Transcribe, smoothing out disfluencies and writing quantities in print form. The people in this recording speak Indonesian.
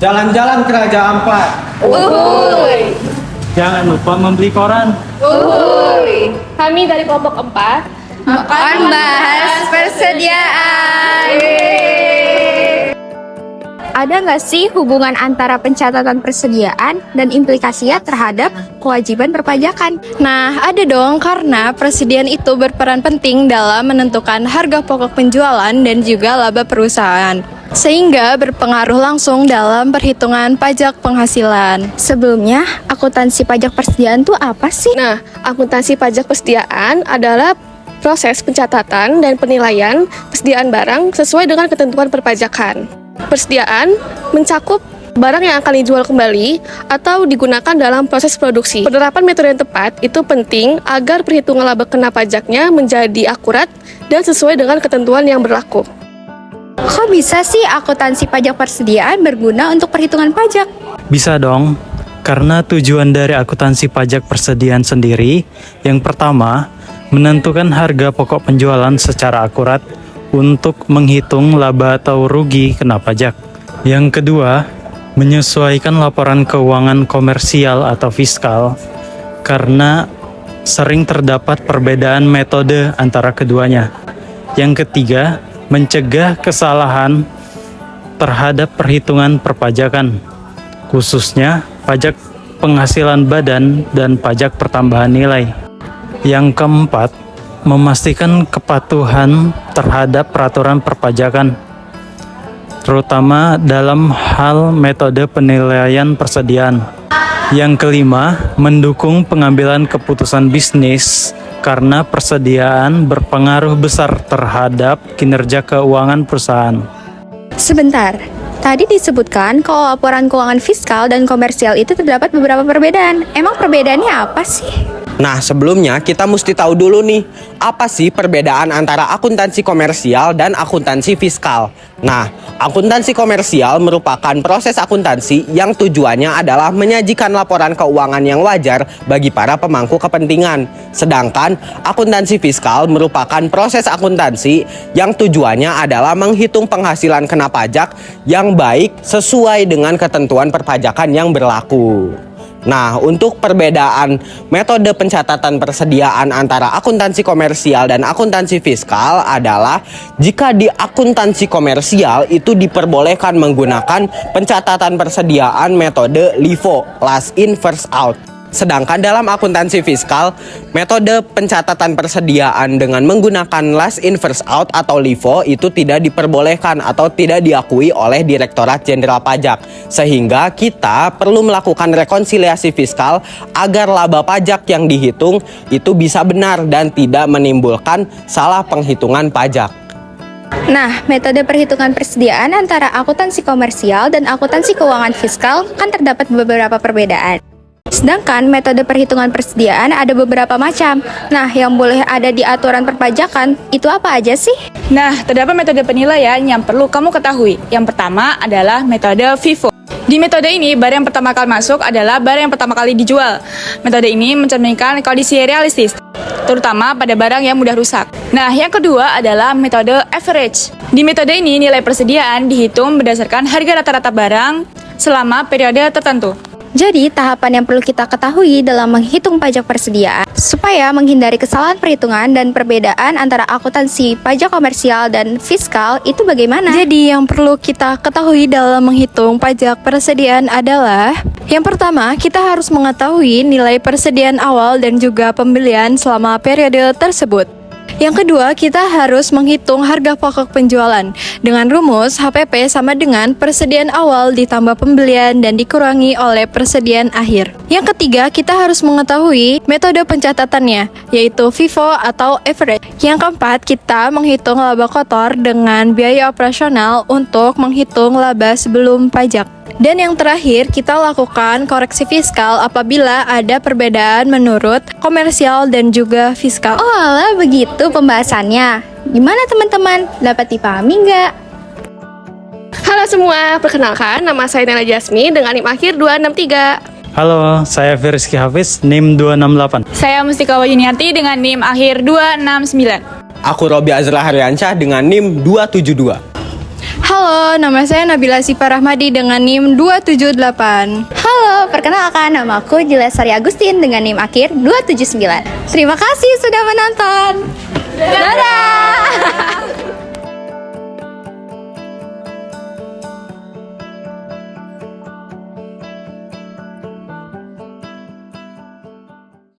Jalan-jalan ke Raja Ampat. Uhuy. Jangan lupa membeli koran. Uhuy. Kami dari kelompok 4 akan bahas persediaan. Ada nggak sih hubungan antara pencatatan persediaan dan implikasinya terhadap kewajiban perpajakan? Nah, ada dong, karena persediaan itu berperan penting dalam menentukan harga pokok penjualan dan juga laba perusahaan, sehingga berpengaruh langsung dalam perhitungan pajak penghasilan. Sebelumnya, akuntansi pajak persediaan tuh apa sih? Nah, akuntansi pajak persediaan adalah proses pencatatan dan penilaian persediaan barang sesuai dengan ketentuan perpajakan. Persediaan mencakup barang yang akan dijual kembali atau digunakan dalam proses produksi. Penerapan metode yang tepat itu penting agar perhitungan laba kena pajaknya menjadi akurat dan sesuai dengan ketentuan yang berlaku. Kok bisa sih akuntansi pajak persediaan berguna untuk perhitungan pajak? Bisa dong, karena tujuan dari akuntansi pajak persediaan sendiri, yang pertama, menentukan harga pokok penjualan secara akurat untuk menghitung laba atau rugi kena pajak. Yang kedua, menyesuaikan laporan keuangan komersial atau fiskal karena sering terdapat perbedaan metode antara keduanya. Yang ketiga, mencegah kesalahan terhadap perhitungan perpajakan, khususnya pajak penghasilan badan dan pajak pertambahan nilai. Yang keempat, memastikan kepatuhan terhadap peraturan perpajakan, terutama dalam hal metode penilaian persediaan. Yang kelima, mendukung pengambilan keputusan bisnis karena persediaan berpengaruh besar terhadap kinerja keuangan perusahaan. Sebentar, tadi disebutkan kalau laporan keuangan fiskal dan komersial itu terdapat beberapa perbedaan. Emang perbedaannya apa sih? Nah, sebelumnya kita mesti tahu dulu nih, apa sih perbedaan antara akuntansi komersial dan akuntansi fiskal. Nah, akuntansi komersial merupakan proses akuntansi yang tujuannya adalah menyajikan laporan keuangan yang wajar bagi para pemangku kepentingan. Sedangkan akuntansi fiskal merupakan proses akuntansi yang tujuannya adalah menghitung penghasilan kena pajak yang baik sesuai dengan ketentuan perpajakan yang berlaku. Nah, untuk perbedaan metode pencatatan persediaan antara akuntansi komersial dan akuntansi fiskal adalah jika di akuntansi komersial itu diperbolehkan menggunakan pencatatan persediaan metode LIFO, last in first out. Sedangkan dalam akuntansi fiskal, metode pencatatan persediaan dengan menggunakan last in first out atau LIFO itu tidak diperbolehkan atau tidak diakui oleh Direktorat Jenderal Pajak. Sehingga kita perlu melakukan rekonsiliasi fiskal agar laba pajak yang dihitung itu bisa benar dan tidak menimbulkan salah penghitungan pajak. Nah, metode perhitungan persediaan antara akuntansi komersial dan akuntansi keuangan fiskal kan terdapat beberapa perbedaan. Sedangkan metode perhitungan persediaan ada beberapa macam. Nah, yang boleh ada di aturan perpajakan itu apa aja sih? Nah, terdapat metode penilaian yang perlu kamu ketahui. Yang pertama adalah metode FIFO. Di metode ini, barang yang pertama kali masuk adalah barang yang pertama kali dijual. Metode ini mencerminkan kondisi realistis, terutama pada barang yang mudah rusak. Nah, yang kedua adalah metode average. Di metode ini, nilai persediaan dihitung berdasarkan harga rata-rata barang selama periode tertentu. Jadi, tahapan yang perlu kita ketahui dalam menghitung pajak persediaan supaya menghindari kesalahan perhitungan dan perbedaan antara akuntansi pajak komersial dan fiskal itu bagaimana? Jadi, yang perlu kita ketahui dalam menghitung pajak persediaan adalah yang pertama, kita harus mengetahui nilai persediaan awal dan juga pembelian selama periode tersebut. Yang kedua, kita harus menghitung harga pokok penjualan dengan rumus HPP sama dengan persediaan awal ditambah pembelian dan dikurangi oleh persediaan akhir. Yang ketiga, kita harus mengetahui metode pencatatannya, yaitu FIFO atau average. Yang keempat, kita menghitung laba kotor dengan biaya operasional untuk menghitung laba sebelum pajak. Dan yang terakhir, kita lakukan koreksi fiskal apabila ada perbedaan menurut komersial dan juga fiskal. Oh alah, begitu pembahasannya. Gimana teman-teman? Dapat dipahami nggak? Halo semua, perkenalkan nama saya Nela Jasmi dengan NIM akhir 263. Halo, saya Firizky Hafiz, NIM 268. Saya Mustika Wajuniarti dengan NIM akhir 269. Aku Robi Azra Haryansyah dengan NIM 272. Halo, nama saya Nabila Sifa Rahmadi dengan NIM 278. Halo, perkenalkan nama aku Jilesari Agustin dengan NIM akhir 279. Terima kasih sudah menonton. Dadah!